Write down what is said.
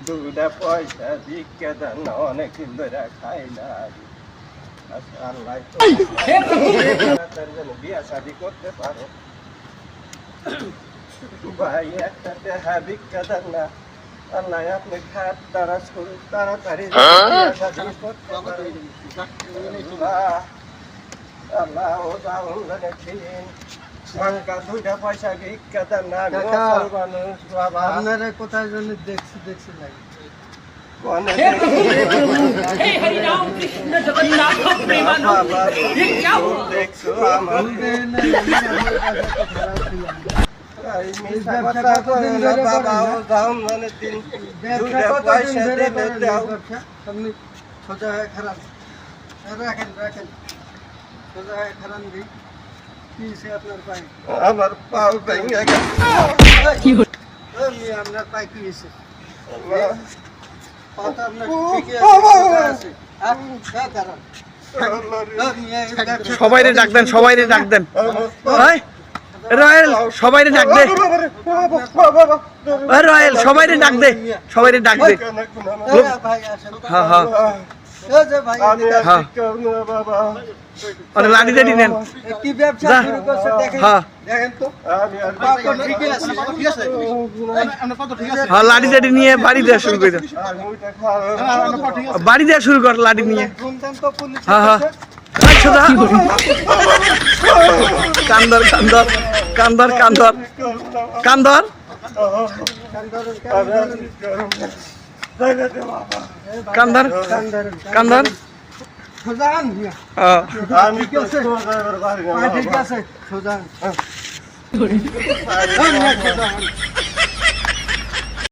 দুটা পয়সা ভিক্ষা দেন না, অনেকদিন ধরে খাই না। আল্লাহ বিয়া শাদি করতে পারো ভাই, একটা দেহা ভিক্ষা দেন না। আল্লাহ আপনি খাট তাড়াতাড়ি বিয়া শাদি করতে পারো। আল্লাহ ও যাও দুইটা পয়সা ভিক্ষা দেন না। মানুষ বাবা, আপনারা কোথায় জন্য দেখছি লাগে দেখছো আমার সোজা হয়ে খারাপ রাখেন সোজা হয়ে খারাপ দিই কি সে আপনার পায়ে আমার পাও ভেঙে গেছে। আপনার পায়ে কি হয়েছে? সবাইরে ডাক দেন, সবাইরে ডাক দেন। রয়েল সবাইরে ডাক দে, রয়েল সবাইরে ডাক দে, সবাইরে ডাক দে। হ্যাঁ হ্যাঁ হ্যাঁ, লাঠি টাঠি নেন। কি ব্যবসা শুরু করছে দেখেন, হ্যাঁ দেখেন তো ঠিকই আছে, ঠিক আছে, হ্যাঁ, লাঠি টাঠি নিয়ে বাড়ি দেওয়া শুরু করে দাও। বাড়ি দেওয়া শুরু কর লাঠি নিয়ে। শুনতেন তো পুলিশ হ্যাঁ হ্যাঁ, কান্দর কান্দর কান্দর কান্দর কান্দর কান্দর কান্দর। সোজা আন ঠিক আছে সোজা